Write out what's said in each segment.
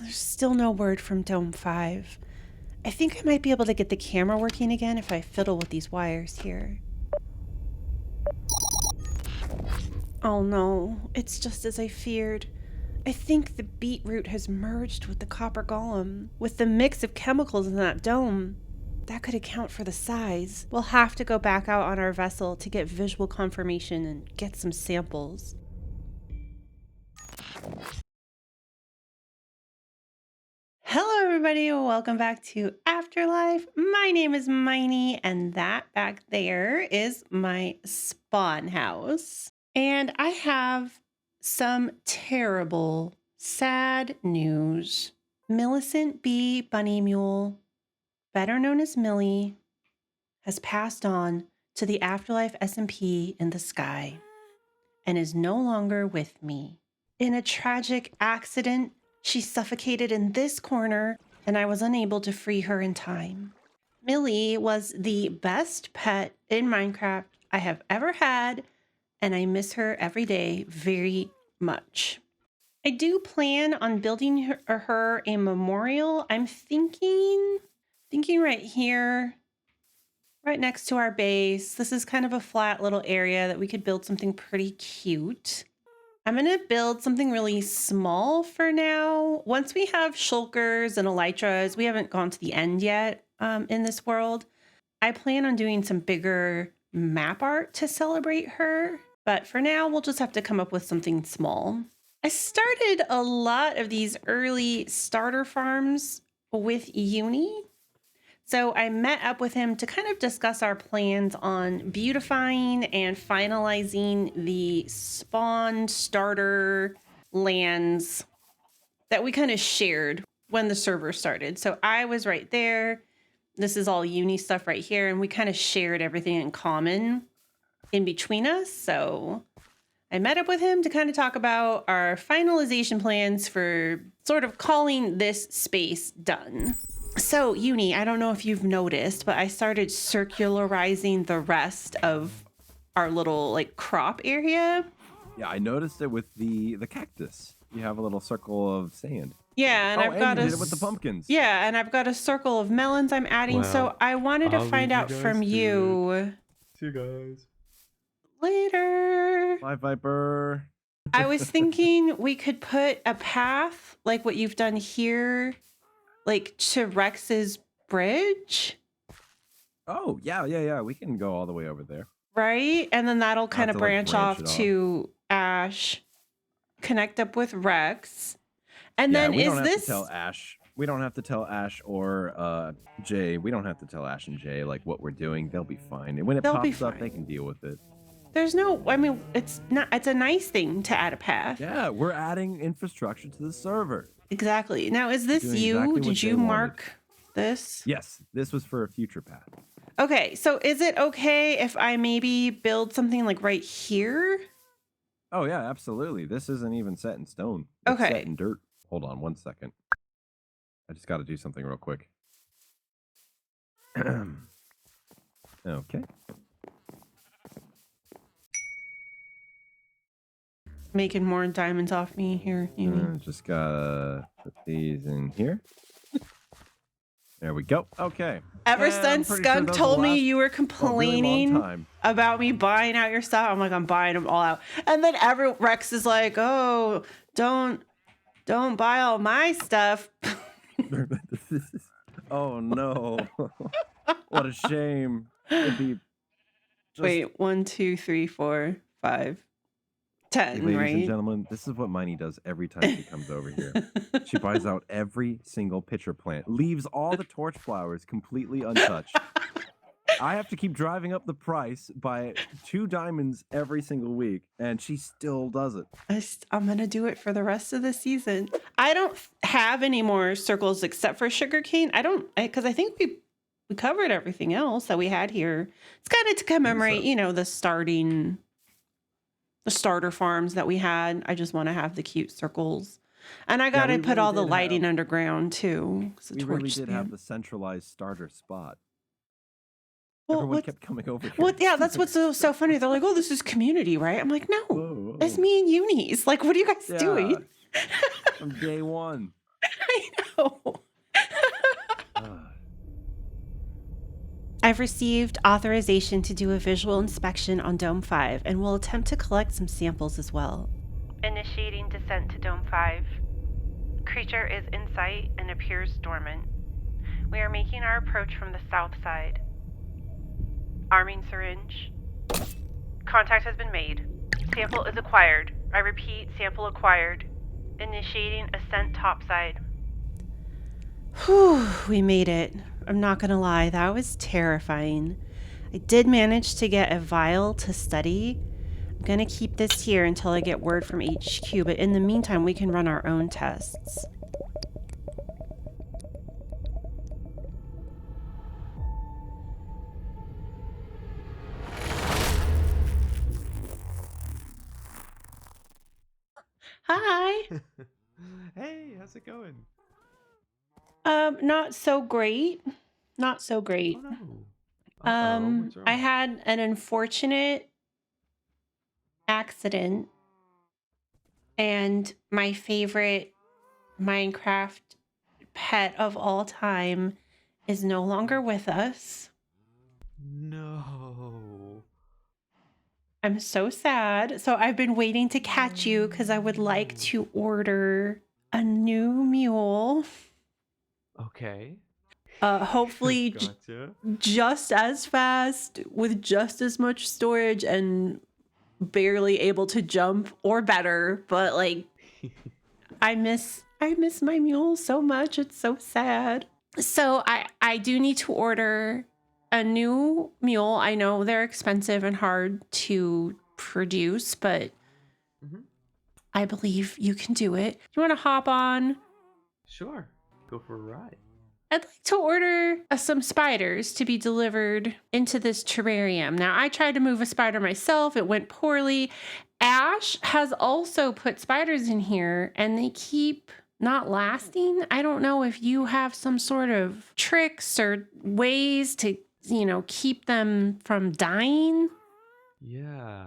There's still no word from Dome 5. I think I might be able to get the camera working again if I fiddle with these wires here. Oh no, it's just as I feared. I think the Beetroot has merged with the copper golem. With the mix of chemicals in that dome, that could account for the size. We'll have to go back out on our vessel to get visual confirmation and get some samples. Hello everybody, welcome back to Afterlife. My name is Mikey, and that back there is my spawn house. And I have some terrible, sad news. Millicent B. Bunny Mule, better known as Millie, has passed on to the Afterlife SMP in the sky and is no longer with me. In a tragic accident, she suffocated in this corner, and I was unable to free her in time. Millie was the best pet in Minecraft I have ever had, and I miss her every day very much. I do plan on building her a memorial. I'm thinking right here, right next to our base. This is kind of a flat little area that we could build something pretty cute. I'm going to build something really small for now. Once we have shulkers and elytras, we haven't gone to the end yet in this world. I plan on doing some bigger map art to celebrate her. But for now, we'll just have to come up with something small. I started a lot of these early starter farms with Uni. So I met up with him to kind of discuss our plans on beautifying and finalizing the spawn starter lands that we kind of shared when the server started. So I was right there. This is all Uni stuff right here. And we kind of shared everything in common in between us. So I met up with him to kind of talk about our finalization plans for sort of calling this space done. So, Uni, I don't know if you've noticed, but I started circularizing the rest of our little like crop area. Yeah, I noticed it with the cactus. You have a little circle of sand. Yeah, and I've got you did it with the pumpkins. Yeah, and I've got a circle of melons I'm adding. Wow. So I wanted to find out from you. See you guys later. Bye, Viper. I was thinking we could put a path like what you've done here, like to Rex's bridge. Oh, yeah. We can go all the way over there. Right? And then that'll kind of branch off to Ash, connect up with Rex. And then we is don't this have to tell Ash. We don't have to tell Ash or Jay. We don't have to tell Ash and Jay like what we're doing. They'll be fine. And when it pops up, they can deal with it. There's no, I mean, it's a nice thing to add a path. Yeah, we're adding infrastructure to the server. Exactly. Now, is this you? Exactly Did you mark this? Yes, this was for a future path. Okay, so is it okay if I maybe build something like right here? Oh, yeah, absolutely. This isn't even set in stone. It's set in dirt. Hold on 1 second. I just got to do something real quick. Okay. Making more diamonds off me here. Just gotta put these in here. There we go. Okay. Ever since Skunk told me you were complaining about me buying out your stuff, I'm like, I'm buying them all out. And then Rex is like, oh, don't buy all my stuff. Oh no. What a shame. It'd be Wait, 1, 2, 3, 4, 5, 10, Ladies right? and gentlemen, this is what Miney does every time she comes over here. She buys out every single pitcher plant, leaves all the torch flowers completely untouched. I have to keep driving up the price by 2 diamonds every single week, and she still does it. I'm going to do it for the rest of the season. I don't have any more circles except for sugarcane. Because I think we covered everything else that we had here. It's kind of to commemorate, the starter farms that we had. I just want to have the cute circles. And I got to put all the lighting underground too. We really did have the centralized starter spot. Well, Everyone kept coming over here. Well, yeah, that's what's so funny. They're like, oh, this is community, right? I'm like, no, whoa. It's me and Eunice. Like, what are you guys doing? From day one. I I know. Ah, I've received authorization to do a visual inspection on Dome 5 and will attempt to collect some samples as well. Initiating descent to Dome 5. Creature is in sight and appears dormant. We are making our approach from the south side. Arming syringe. Contact has been made. Sample is acquired. I repeat, sample acquired. Initiating ascent topside. Whew, we made it. I'm not gonna lie, that was terrifying. I did manage to get a vial to study. I'm gonna keep this here until I get word from HQ, but in the meantime, we can run our own tests. Hi. Hey, how's it going? Not so great. Not so great. Oh no. Uh-oh, what's I wrong? had an unfortunate accident, and my favorite Minecraft pet of all time is no longer with us. No. I'm so sad. So I've been waiting to catch you because I would like to order a new mule. Okay. Hopefully Gotcha. just as fast with just as much storage and barely able to jump or better, but like I miss my mule so much. It's so sad. So I do need to order a new mule. I know they're expensive and hard to produce, but hmm I believe you can do it. You want to hop on? Sure. Go for a ride. I'd like to order some spiders to be delivered into this terrarium. Now, I tried to move a spider myself. It went poorly. Ash has also put spiders in here and they keep not lasting. I don't know if you have some sort of tricks or ways to, keep them from dying. Yeah.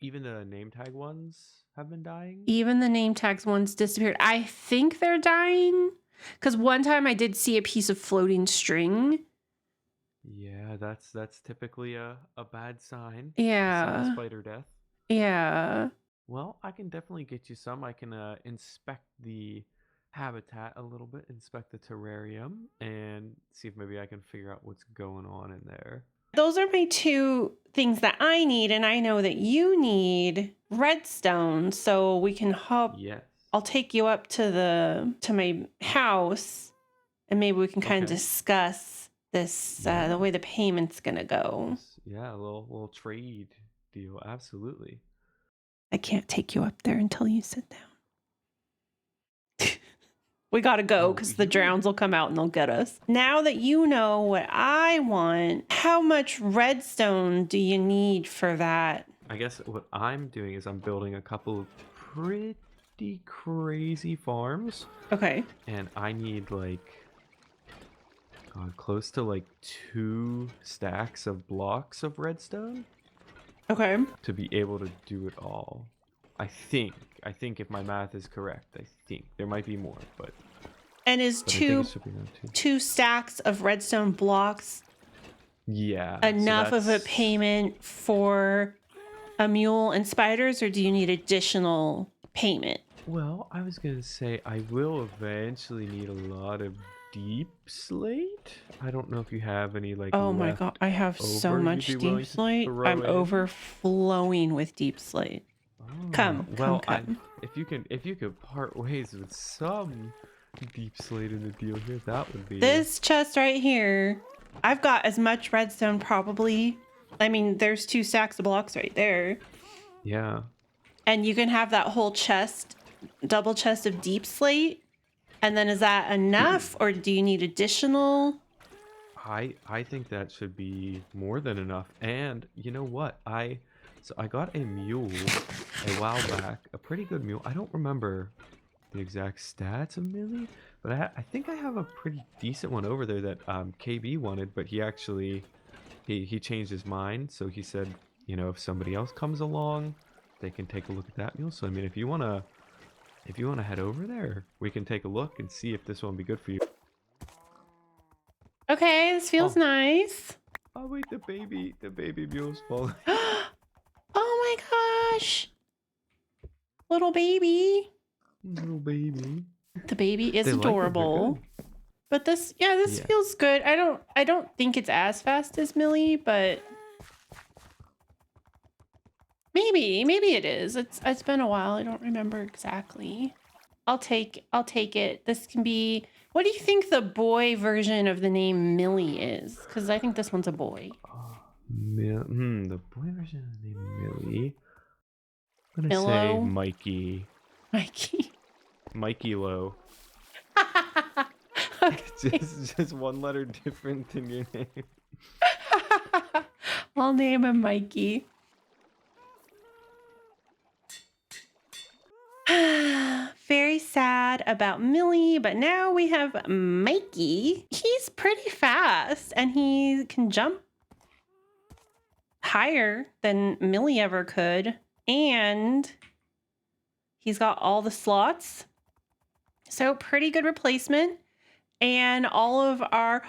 Even the name tag ones have been dying. Even the name tags ones disappeared. I think they're dying because one time I did see a piece of floating string. Yeah, that's typically a bad sign. A sign of Yeah. spider death. Yeah. Well, I can definitely get you some. I can inspect the habitat a little bit, inspect the terrarium, and see if maybe I can figure out what's going on in there. Those are my two things that I need, and I know that you need redstone, so we can hop. Yes. I'll take you up to my house, and maybe we can kind of Okay. discuss this the Yeah. way the payment's gonna go. Yeah, a little trade deal. Absolutely. I can't take you up there until you sit down. We gotta go Oh, because the you can. drowns will come out and they'll get us. Now that you know what I want, how much redstone do you need for that? I guess what I'm doing is I'm building a couple of pretty crazy farms, Okay. and I need like close to like 2 stacks of blocks of redstone Okay. to be able to do it all. I think. I think if my math is correct, I think there might be more, but And is I think it should be around 2. two stacks of redstone blocks Yeah. enough of a that's payment for a mule and spiders, or do you need additional payment? Well, I was gonna say I will eventually need a lot of deep slate. I don't know if you have any like Oh my left god, I have so over you'd much be deep willing to slate. throw I'm in. overflowing with deep slate. Come, Well, come. if you could part ways with some deep slate in the deal here, that would be. This chest right here, I've got as much redstone probably. I mean, there's 2 stacks of blocks right there. Yeah. And you can have that whole chest, double chest of deep slate. And then is that enough or do you need additional? I think that should be more than enough. And you know what? So I got a mule a while back, a pretty good mule. I don't remember the exact stats of Millie, but I think I have a pretty decent one over there that KB wanted, but he actually he changed his mind. So he said, if somebody else comes along, they can take a look at that mule. So I mean, if you wanna If you want to head over there, we can take a look and see if this one will be good for you. Okay, this feels Oh. nice. Oh wait, the baby mule's falling. Oh my gosh. Little baby. Little baby. The baby is They like it, they're adorable. good. But this, yeah, this Yeah. feels good. I don't think it's as fast as Millie, but maybe it is. It's been a while. I don't remember exactly. I'll take it. This can be. What do you think the boy version of the name Millie is? Because I think this one's a boy. The boy version of the name Millie. I'm gonna say Millo? Mikey. Mikey. Mikey Low. Okay. Just one letter different than your name. I'll name him Mikey. Very sad about Millie, but now we have Mikey. He's pretty fast and he can jump higher than Millie ever could. And he's got all the slots. So pretty good replacement. And all of our...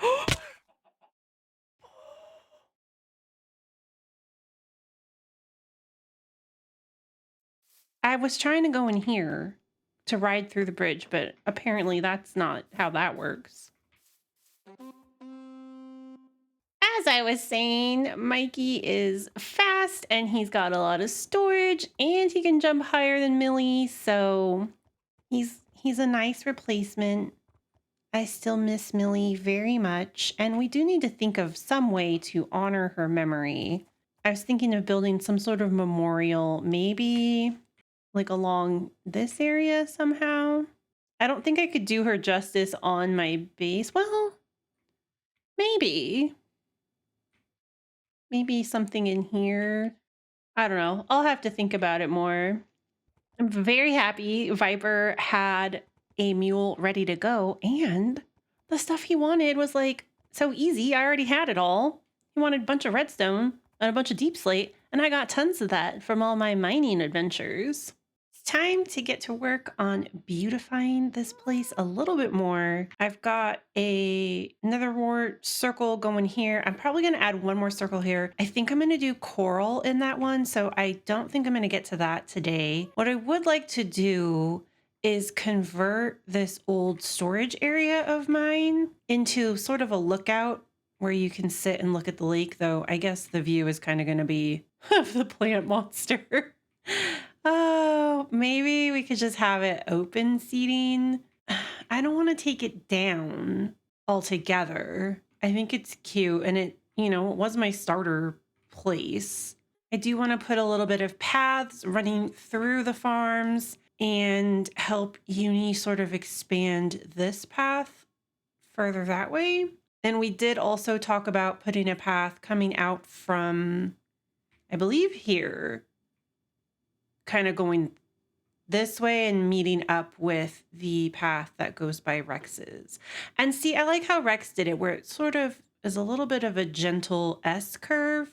I was trying to go in here to ride through the bridge, but apparently that's not how that works. As I was saying, Mikey is fast and he's got a lot of storage and he can jump higher than Millie, so he's a nice replacement. I still miss Millie very much, and we do need to think of some way to honor her memory. I was thinking of building some sort of memorial, maybe like along this area somehow. I don't think I could do her justice on my base. Well, maybe something in here. I don't know. I'll have to think about it more. I'm very happy Viper had a mule ready to go, and the stuff he wanted was like so easy. I already had it all. He wanted a bunch of redstone and a bunch of deep slate, and I got tons of that from all my mining adventures. Time to get to work on beautifying this place a little bit more. I've got another more circle going here. I'm probably going to add one more circle here. I think I'm going to do coral in that one, so I don't think I'm going to get to that today. What I would like to do is convert this old storage area of mine into sort of a lookout where you can sit and look at the lake, though I guess the view is kind of going to be of the plant monster. Oh, maybe we could just have it open seating. I don't want to take it down altogether. I think it's cute and it was my starter place. I do want to put a little bit of paths running through the farms and help Uni sort of expand this path further that way. And we did also talk about putting a path coming out from, I believe here, kind of going this way and meeting up with the path that goes by Rex's. And see, I like how Rex did it, where it sort of is a little bit of a gentle S curve.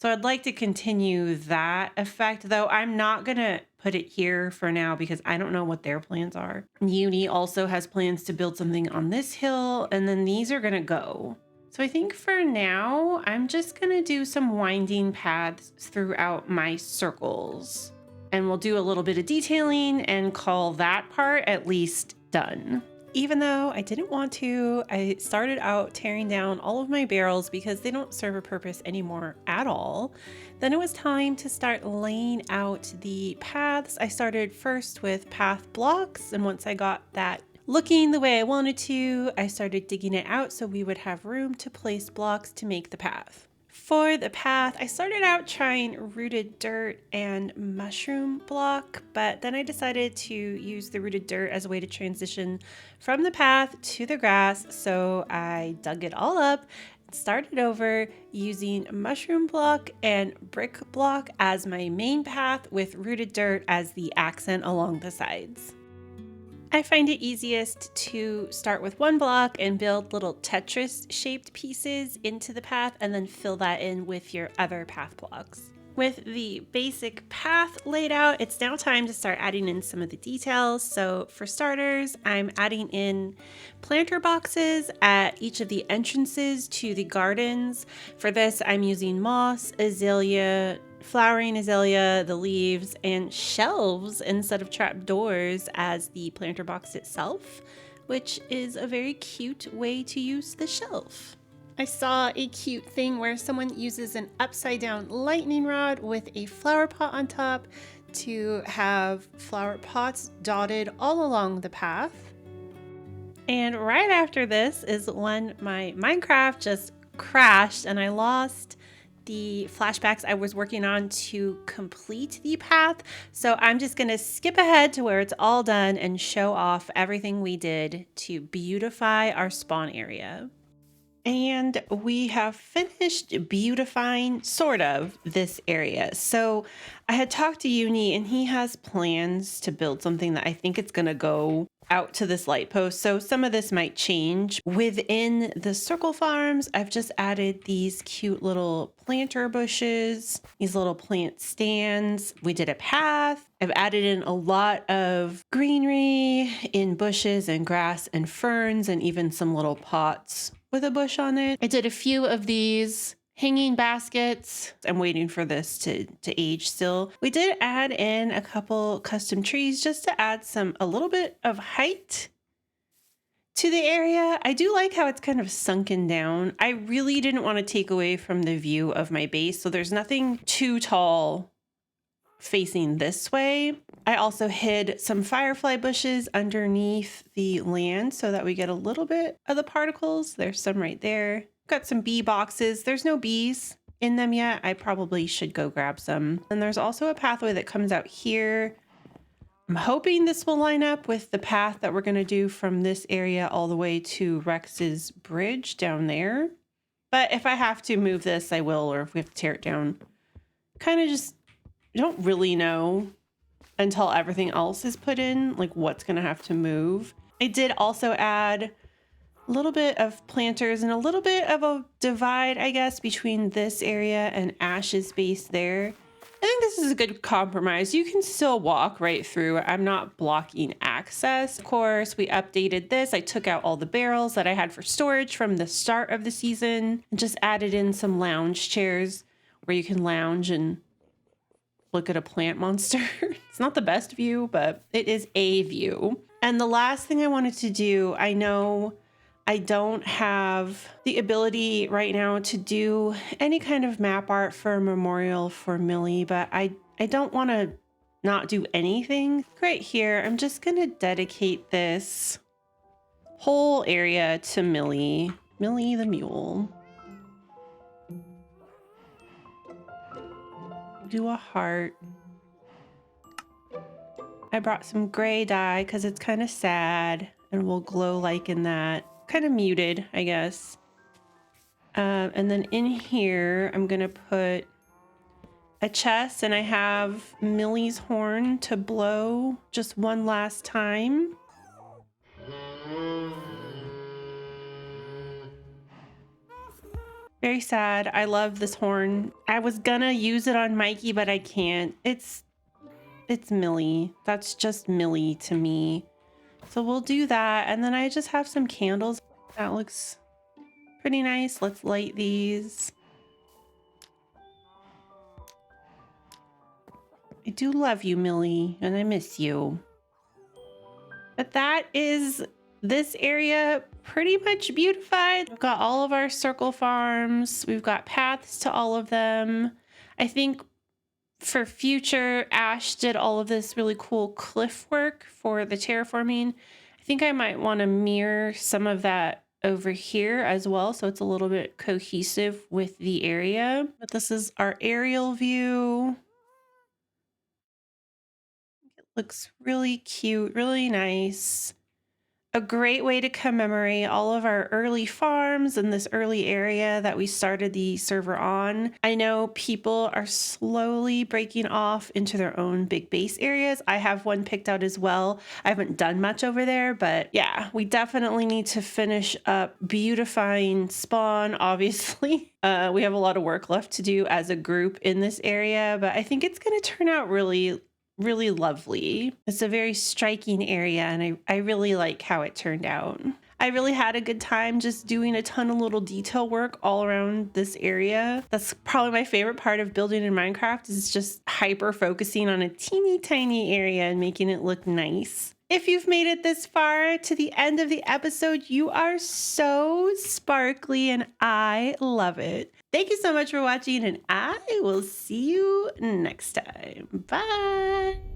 So I'd like to continue that effect, though I'm not going to put it here for now because I don't know what their plans are. Uni also has plans to build something on this hill, and then these are going to go. So I think for now, I'm just going to do some winding paths throughout my circles. And we'll do a little bit of detailing and call that part at least done. Even though I didn't want to, I started out tearing down all of my barrels because they don't serve a purpose anymore at all. Then it was time to start laying out the paths. I started first with path blocks, and once I got that looking the way I wanted to, I started digging it out so we would have room to place blocks to make the path. For the path, I started out trying rooted dirt and mushroom block, but then I decided to use the rooted dirt as a way to transition from the path to the grass, so I dug it all up and started over using mushroom block and brick block as my main path with rooted dirt as the accent along the sides. I find it easiest to start with one block and build little Tetris shaped pieces into the path and then fill that in with your other path blocks. With the basic path laid out, it's now time to start adding in some of the details. So for starters, I'm adding in planter boxes at each of the entrances to the gardens. For this, I'm using moss, azalea, flowering azalea, the leaves, and shelves instead of trap doors as the planter box itself, which is a very cute way to use the shelf. I saw a cute thing where someone uses an upside down lightning rod with a flower pot on top to have flower pots dotted all along the path. And right after this is when my Minecraft just crashed and I lost the flashbacks I was working on to complete the path. So I'm just going to skip ahead to where it's all done and show off everything we did to beautify our spawn area. And we have finished beautifying sort of this area. So I had talked to Uni and he has plans to build something that I think it's going to go out to this light post. So some of this might change. Within the circle farms, I've just added these cute little planter bushes, these little plant stands. We did a path. I've added in a lot of greenery in bushes and grass and ferns and even some little pots with a bush on it. I did a few of these hanging baskets. I'm waiting for this to age still. We did add in a couple custom trees just to add a little bit of height to the area. I do like how it's kind of sunken down. I really didn't want to take away from the view of my base, so there's nothing too tall facing this way. I also hid some firefly bushes underneath the land so that we get a little bit of the particles. There's some right there. Got some bee boxes. There's no bees in them yet. I probably should go grab some. And there's also a pathway that comes out here. I'm hoping this will line up with the path that we're going to do from this area all the way to Rex's bridge down there. But if I have to move this, I will, or if we have to tear it down. Kind of just don't really know until everything else is put in, like what's going to have to move. I did also add a little bit of planters and a little bit of a divide, I guess, between this area and Ash's base there. I think this is a good compromise. You can still walk right through. I'm not blocking access. Of course, we updated this. I took out all the barrels that I had for storage from the start of the season and just added in some lounge chairs where you can lounge and look at a plant monster. It's not the best view, but it is a view. And the last thing I wanted to do, I know I don't have the ability right now to do any kind of map art for a memorial for Millie, but I don't want to not do anything. Right here, I'm just going to dedicate this whole area to Millie. Millie the mule. Do a heart. I brought some gray dye because it's kind of sad and will glow like in that. Kind of muted, I guess. And then in here, I'm going to put a chest and I have Millie's horn to blow just one last time. Very sad. I love this horn. I was gonna use it on Mikey, but I can't. It's Millie. That's just Millie to me. So we'll do that. And then I just have some candles. That looks pretty nice. Let's light these. I do love you, Millie, and I miss you. But that is this area pretty much beautified. We've got all of our circle farms. We've got paths to all of them. I think for future, Ash did all of this really cool cliff work for the terraforming. I think I might want to mirror some of that over here as well, so it's a little bit cohesive with the area. But this is our aerial view. It looks really cute, really nice. a great way to commemorate all of our early farms in this early area that we started the server on. I know people are slowly breaking off into their own big base areas. I have one picked out as well. I haven't done much over there, but yeah, we definitely need to finish up beautifying spawn, obviously. We have a lot of work left to do as a group in this area, but I think it's going to turn out really lovely. It's a very striking area, and I really like how it turned out. I really had a good time just doing a ton of little detail work all around this area. That's probably my favorite part of building in Minecraft, is just hyper focusing on a teeny tiny area and making it look nice. If you've made it this far to the end of the episode, you are so sparkly and I love it. Thank you so much for watching, and I will see you next time. Bye.